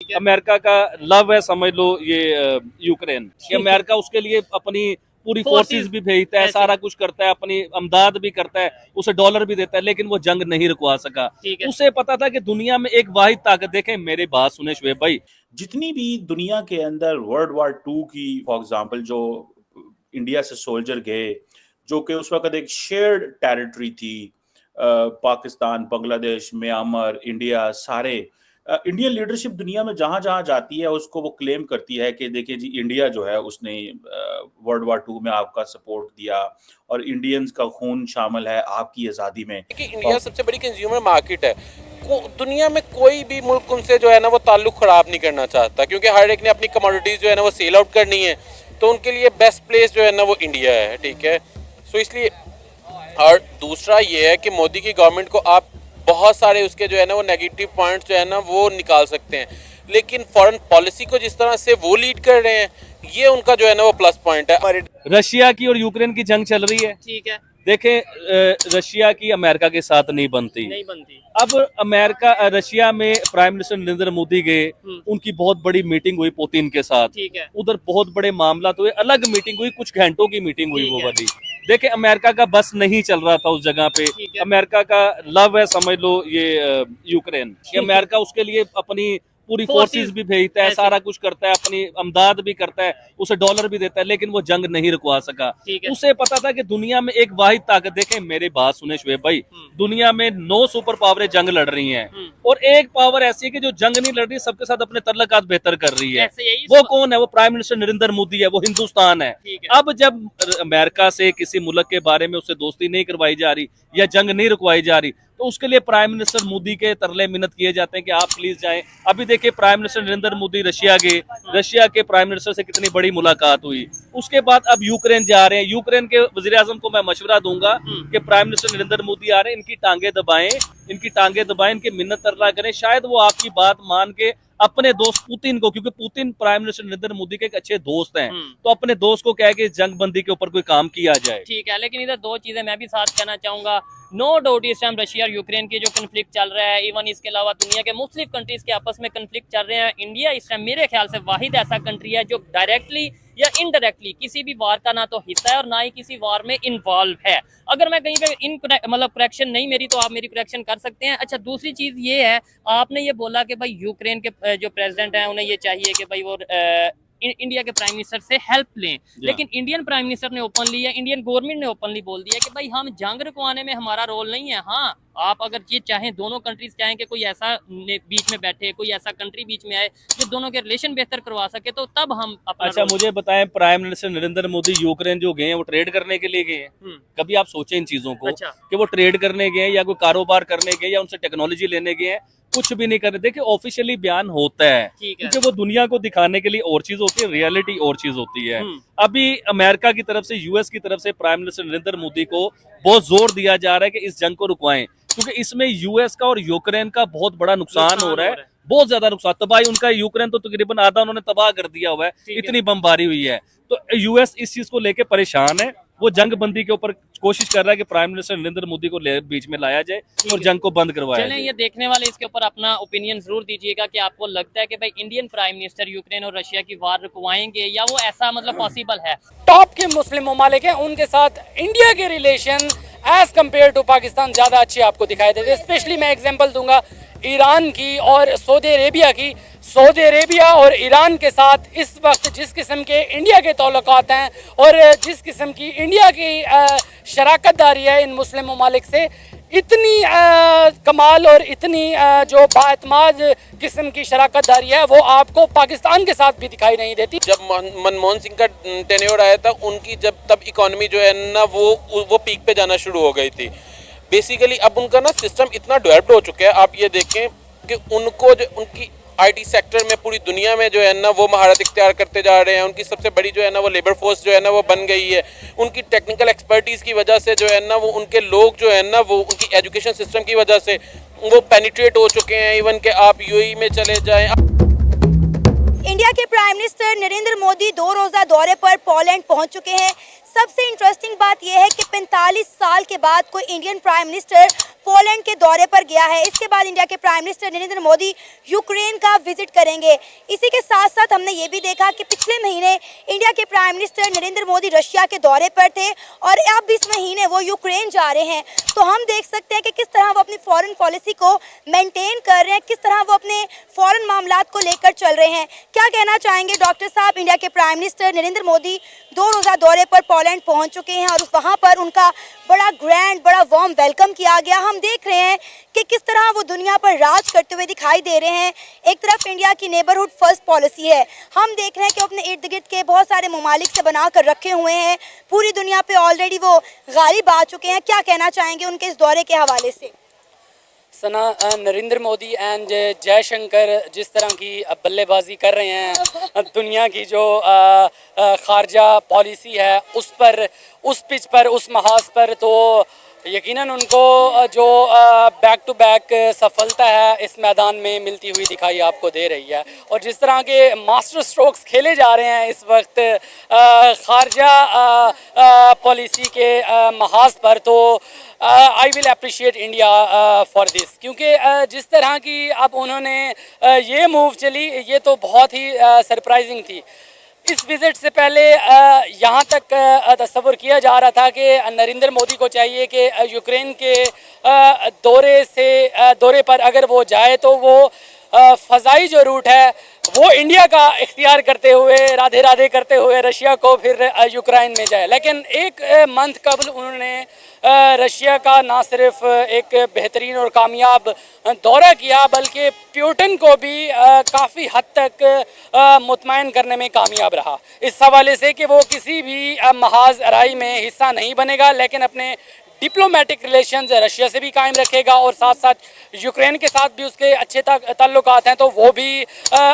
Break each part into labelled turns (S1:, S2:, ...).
S1: America का love है समझ लो ये यूक्रेन कि अमेरिका उसके लिए अपनी पूरी फोर्सेस भी भेजता है, सारा कुछ करता है, अपनी अमदाद भी करता है, उसे डॉलर भी देता है, लेकिन वो जंग नहीं रुकवा सका। उसे पता था कि दुनिया में एक वाहिद ताकत, देखें मेरी बात सुने शुएब भाई,
S2: जितनी भी दुनिया के अंदर वर्ल्ड war II की फॉर एग्जांपल जो इंडिया से सोल्जर गए, जो कि उस वक्त एक शेयर्ड टेरिटरी थी, पाकिस्तान, बांग्लादेश, म्यांमार, इंडिया, सारे इंडियन लीडरशिप दुनिया में जहां जहां जाती है उसको वो क्लेम करती है कि देखिए जी इंडिया जो है उसने वर्ल्ड war II में आपका सपोर्ट दिया और इंडियंस का खून शामिल है आपकी आज़ादी में।
S3: कि इंडिया सबसे बड़ी कंज्यूमर मार्केट है, दुनिया में कोई भी मुल्क उनसे जो है ना वो ताल्लुक ख़राब नहीं करना चाहता, क्योंकि हर एक ने अपनी कमोडिटीज़ जो है ना वो सेल आउट करनी है, तो उनके लिए बेस्ट प्लेस जो है ना वो इंडिया है, ठीक है। सो इसलिए, और दूसरा ये है कि मोदी की गवर्नमेंट को आप बहुत सारे उसके जो है ना वो नेगेटिव पॉइंट्स जो है ना वो निकाल सकते हैं, लेकिन फॉरेन पॉलिसी को जिस तरह से वो लीड कर रहे हैं ये उनका जो है ना वो प्लस पॉइंट है।
S1: रशिया की और यूक्रेन की जंग चल रही है,
S4: ठीक है,
S1: देखें रशिया की अमेरिका के साथ नहीं बनती। अब अमेरिका रशिया में प्राइम मिनिस्टर नरेंद्र मोदी गए, उनकी बहुत बड़ी मीटिंग हुई पुतिन के साथ,
S4: ठीक है,
S1: उधर बहुत बड़े मामला हुए, अलग मीटिंग हुई, कुछ घंटों की मीटिंग हुई वो वाली। देखें अमेरिका का बस नहीं चल रहा था उस जगह पे, अमेरिका का लव है समझ लो ये यूक्रेन कि अमेरिका उसके लिए अपनी पूरी फोर्सेस भी भेजता है, सारा कुछ करता है, अपनी अमदाद भी करता है, उसे डॉलर भी देता है, लेकिन वो जंग नहीं रुकवा सका। उसे पता था कि दुनिया में एक वाहिद ताकत, देखें मेरी बात सुने शुएब भाई, दुनिया में 9 सुपर पावरें जंग लड़ रही हैं और एक पावर ऐसी है कि जो जंग नहीं लड़ रही, सबके साथ अपने तल्लुकात बेहतर कर रही है। वो कौन है? वो प्राइम मिनिस्टर नरेंद्र मोदी है, वो हिंदुस्तान है। अब जब अमेरिका से किसी मुल्क के बारे में उससे दोस्ती नहीं करवाई जा रही या जंग नहीं रुकवाई जा रही, तो उसके लिए प्राइम मिनिस्टर मोदी के तरले मिन्नत किए जाते हैं कि आप प्लीज जाएं। अभी देखिए prime minister Narendra Modi Russia गए, रशिया के प्राइम मिनिस्टर से कितनी बड़ी मुलाकात हुई। उसके बाद अब यूक्रेन जा रहे हैं, यूक्रेन के वजीर आजम को मैं मशवरा दूंगा कि प्राइम मिनिस्टर नरेंद्र मोदी आ रहे हैं, इनकी टांगे दबाएं, इनकी मिन्नत तरला करें, शायद वो आपकी बात मान के अपने दोस्त पुतिन को, क्योंकि Putin prime minister Narendra Modi के एक अच्छे दोस्त हैं, तो अपने दोस्त को कह के जंग बंदी के ऊपर कोई काम किया जाए।
S4: ठीक है, लेकिन इधर दो चीजें मैं भी साथ कहना चाहूंगा। नो डाउट इस टाइम रशिया और यूक्रेन की जो कन्फ्लिक्ट चल रहा है, इवन इसके अलावा दुनिया के मुख्तलिफ कंट्रीज के आपस में कन्फ्लिक्ट चल रहे हैं, इंडिया इस टाइम मेरे ख्याल से वाहिद ऐसा कंट्री है जो डायरेक्टली या इनडायरेक्टली किसी भी वार का ना तो हिस्सा है और ना ही किसी वार में इन्वॉल्व है। अगर मैं कहीं पे मतलब करेक्शन नहीं मेरी, तो आप मेरी करेक्शन कर सकते हैं। अच्छा, दूसरी चीज ये है, आपने ये बोला कि भाई यूक्रेन के जो प्रेसिडेंट हैं उन्हें ये चाहिए कि भाई वो इंडिया के प्राइम मिनिस्टर से हेल्प लें, लेकिन इंडियन प्राइम मिनिस्टर ने ओपनली या इंडियन गवर्नमेंट ने ओपनली बोल दिया कि भाई हम जंग रुकवाने में हमारा रोल नहीं है। हाँ, आप अगर ये चाहें, दोनों कंट्रीज चाहें कि कोई ऐसा बीच में बैठे, कोई ऐसा कंट्री बीच में आए जो दोनों के रिलेशन बेहतर करवा सके, तो तब हम अपना।
S1: अच्छा, मुझे बताएं, prime minister Narendra Modi Ukraine जो गए हैं वो ट्रेड करने के लिए गए हैं? कभी आप सोचें इन चीजों को कि वो ट्रेड करने गए या कोई कारोबार करने गए या उनसे टेक्नोलॉजी लेने गए हैं? कुछ भी नहीं कर रहे। देखिए ऑफिशियली बयान होता है क्योंकि वो दुनिया को दिखाने के लिए और चीज होती है, रियलिटी और चीज होती है। अभी अमेरिका की तरफ से, यूएस की तरफ से प्राइम मिनिस्टर नरेंद्र मोदी को बहुत जोर दिया जा रहा है कि इस जंग को रुकवाएं, क्योंकि इसमें यूएस का और यूक्रेन का बहुत बड़ा नुकसान हो रहा है, बहुत ज्यादा नुकसान, तबाही। उनका यूक्रेन तो तकरीबन आधा उन्होंने तबाह कर दिया हुआ है, इतनी बमबारी हुई है। तो यूएस इस चीज को लेकर परेशान है, वो जंग बंदी के ऊपर कोशिश कर रहा है कि प्राइम मिनिस्टर नरेंद्र मोदी को बीच में लाया जाए और जंग को बंद करवाया जाए।
S4: ये देखने वाले इसके ऊपर अपना ओपिनियन जरूर दीजिएगा कि आपको लगता है कि भाई इंडियन प्राइम मिनिस्टर यूक्रेन और रशिया की वार रुकवाएंगे या वो ऐसा मतलब पॉसिबल है।
S5: टॉप के मुस्लिम ममालिक हैं, उनके साथ इंडिया के relation as compared to Pakistan ज़्यादा अच्छे आपको दिखाई देते हैं। स्पेशली मैं एग्जाम्पल दूंगा ईरान की और सऊदी अरेबिया की। सऊदी अरेबिया और ईरान के साथ इस वक्त जिस किस्म के इंडिया के ताल्लुकात हैं और जिस किस्म की इंडिया की शराकतदारी है इन मुस्लिम ममालिक से, इतनी कमाल और इतनी जो बाएतमाद किस्म की शराकतदारी है वो आपको पाकिस्तान के साथ भी दिखाई नहीं देती।
S3: जब मनमोहन सिंह का टेन्योर आया था, उनकी तब इकोनॉमी जो है ना वो पीक पे जाना शुरू हो गई थी। बेसिकली अब उनका ना सिस्टम इतना डेवलप्ड हो चुका है, आप ये देखें कि उनको जो उनकी आईटी सेक्टर में पूरी दुनिया में जो है ना वो महारत इख्तियार करते जा रहे हैं। उनकी सबसे बड़ी जो है ना वो लेबर फोर्स जो है ना वो बन गई है। उनकी टेक्निकल एक्सपर्टीज़ की वजह से जो है ना वो उनके लोग जो है ना वो उनकी एजुकेशन सिस्टम की वजह से वो पेनिट्रेट हो चुके हैं। इवन के आप यूएई में चले जाएं।
S6: इंडिया के प्राइम मिनिस्टर नरेंद्र मोदी 2 रोज़ा दौरे पर पोलैंड पहुंच चुके हैं। सबसे इंटरेस्टिंग बात यह है कि 45 साल के बाद कोई इंडियन प्राइम मिनिस्टर पोलैंड के दौरे पर गया है। इसके बाद इंडिया के prime minister Narendra Modi Ukraine का विजिट करेंगे। इसी के साथ साथ हमने ये भी देखा कि पिछले महीने इंडिया के prime minister Narendra Modi Russia के दौरे पर थे और अब इस महीने वो यूक्रेन जा रहे हैं। तो हम देख सकते हैं कि किस तरह वो अपनी फॉरेन पॉलिसी को मेंटेन कर रहे हैं, किस तरह वो अपने फॉरेन मामलात को लेकर चल रहे हैं। क्या कहना चाहेंगे डॉक्टर साहब? इंडिया के प्राइम मिनिस्टर नरेंद्र मोदी 2 रोज़ा दौरे पर पोलैंड पहुंच चुके हैं और वहाँ पर उनका बड़ा ग्रैंड, बड़ा वार्म वेलकम किया गया। हम देख रहे हैं कि किस तरह वो दुनिया पर राज करते हुए दिखाई दे रहे हैं। एक तरफ इंडिया की नेबरहुड फर्स्ट पॉलिसी है, हम देख रहे हैं कि अपने इर्द गिर्द के बहुत सारे ममालिक से बना कर रखे हुए हैं, पूरी दुनिया पे ऑलरेडी वो गालिब आ चुके हैं। क्या कहना चाहेंगे उनके इस दौरे के हवाले से?
S5: सना, नरेंद्र मोदी एंड जयशंकर जिस तरह की बल्लेबाजी कर रहे हैं दुनिया की जो खारजा पॉलिसी है उस पर, उस पिच पर, उस महाज पर, तो यकीनन उनको जो बैक टू बैक सफलता है इस मैदान में मिलती हुई दिखाई आपको दे रही है। और जिस तरह के मास्टर स्ट्रोक्स खेले जा रहे हैं इस वक्त खारजा पॉलिसी के महाज पर, तो I will appreciate India for this, क्योंकि जिस तरह की अब उन्होंने ये मूव चली ये तो बहुत ही सरप्राइजिंग थी। इस विजिट से पहले यहाँ तक तस्वुर किया जा रहा था कि नरेंद्र मोदी को चाहिए कि यूक्रेन के दौरे पर अगर वो जाए तो वो फ़ज़ाई जो रूट है वो इंडिया का इख्तियार करते हुए, राधे राधे करते हुए रशिया को फिर यूक्रेन में जाए। लेकिन एक मंथ कबल उन्होंने रशिया का ना सिर्फ एक बेहतरीन और कामयाब दौरा किया बल्कि प्यूटन को भी काफ़ी हद तक मुतमईन करने में कामयाब रहा, इस हवाले से कि वो किसी भी महाज अराई में हिस्सा नहीं बनेगा लेकिन अपने डिप्लोमेटिक रिलेशंस रशिया से भी कायम रखेगा और साथ साथ यूक्रेन के साथ भी उसके अच्छे ताल्लुकात हैं तो वो भी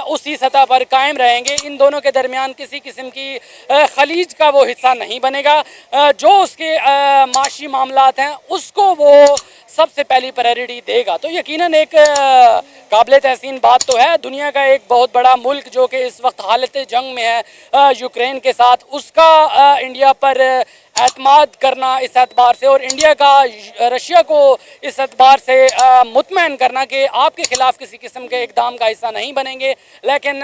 S5: उसी सतह पर कायम रहेंगे। इन दोनों के दरमियान किसी किस्म की खलीज का वो हिस्सा नहीं बनेगा। जो उसके माशी मामलात हैं उसको वो सबसे पहली प्रायोरिटी देगा। तो यकीनन एक काबिल तहसीन बात तो है, दुनिया का एक बहुत बड़ा मुल्क जो कि इस वक्त हालत जंग में है यूक्रेन के साथ, उसका इंडिया पर एतमाद करना इस एतबार से और इंडिया का रशिया को इस एतबार से मुतमईन करना कि आपके ख़िलाफ़ किसी किस्म के इक़दाम का हिस्सा नहीं बनेंगे, लेकिन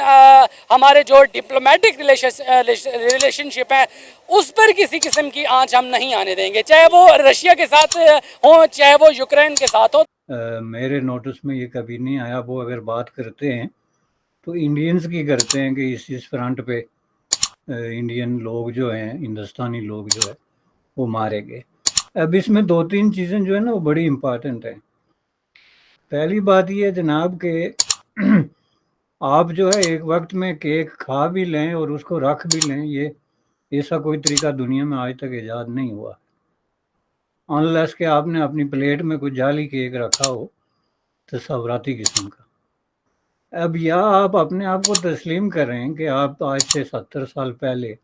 S5: हमारे जो डिप्लोमेटिक रिलेशनशिप है उस पर किसी किस्म की आंच हम नहीं आने देंगे, चाहे वो रशिया के साथ हो चाहे वो यूक्रेन के साथ हो।
S7: मेरे नोटिस में ये कभी नहीं आया। वो अगर बात करते हैं तो इंडियंस की करते हैं कि इस फ्रंट पे इंडियन लोग जो हैं, हिंदुस्तानी लोग जो है वो मारे गए। अब इसमें 2-3 चीज़ें जो है ना वो बड़ी इम्पॉर्टेंट हैं। पहली बात ये है जनाब कि आप जो है एक वक्त में केक खा भी लें और उसको रख भी लें, ये ऐसा कोई तरीका दुनिया में आज तक ईजाद नहीं हुआ, अनलेस कि आपने अपनी प्लेट में कोई जाली केक रखा हो तसव्वुराती किस्म का। अब या आप अपने आप को तस्लीम करें कि आप आज से 70 साल पहले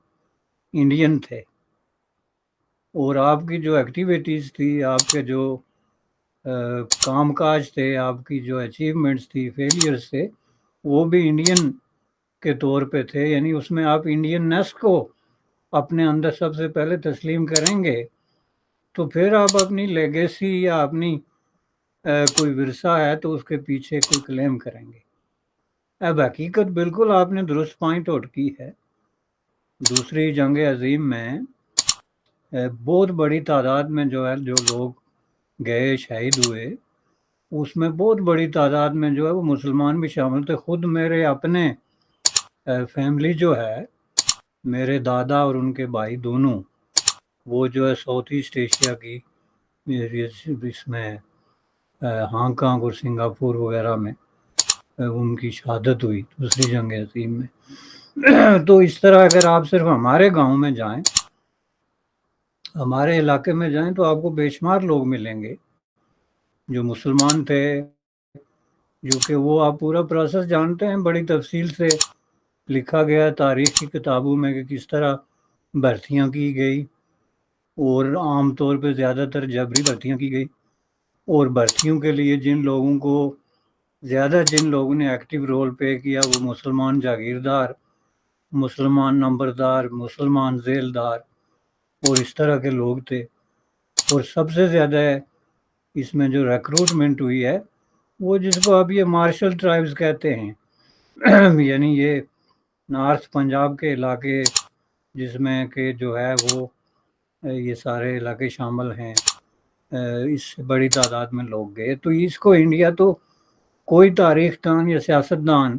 S7: इंडियन थे और आपकी जो एक्टिविटीज़ थी, आपके जो कामकाज थे, आपकी जो अचीवमेंट्स थी, फेलियर्स थे, वो भी इंडियन के तौर पे थे, यानी उसमें आप इंडियननेस को अपने अंदर सबसे पहले तस्लीम करेंगे तो फिर आप अपनी लेगेसी या अपनी कोई विरसा है तो उसके पीछे कोई क्लेम करेंगे। अब हकीकत बिल्कुल आपने दुरुस्त पॉइंट आउट की है। दूसरी जंग अजीम में बहुत बड़ी तादाद में जो है जो लोग गए, शहीद हुए, उसमें बहुत बड़ी तादाद में जो है वो मुसलमान भी शामिल थे। खुद मेरे अपने फैमिली जो है, मेरे दादा और उनके भाई दोनों, वो जो है साउथ ईस्ट एशिया की इसमें हांगकांग और सिंगापुर वगैरह में उनकी शहादत हुई दूसरी जंग अज़ीम में। तो इस तरह अगर आप सिर्फ हमारे गांव में जाएं, हमारे इलाके में जाएं तो आपको बेशुमार लोग मिलेंगे जो मुसलमान थे, जो कि वो आप पूरा प्रोसेस जानते हैं, बड़ी तफसील से लिखा गया तारीख़ की किताबों में कि किस तरह भर्तियां की गई और आम तौर पे ज़्यादातर जबरी भर्तियां की गई और भर्तियों के लिए जिन लोगों ने एक्टिव रोल पे किया वो मुसलमान जागीरदार, मुसलमान नंबरदार, मुसलमान जेलदार और इस तरह के लोग थे। और सबसे ज़्यादा اس میں جو ریکروٹمنٹ ہوئی ہے وہ جس کو اب یہ مارشل ٹرائبز کہتے ہیں یعنی یہ نارتھ پنجاب کے علاقے جس میں کہ جو ہے وہ یہ سارے علاقے شامل ہیں، اس سے بڑی تعداد میں لوگ گئے. تو اس کو انڈیا تو کوئی تاریخ دان یا سیاست دان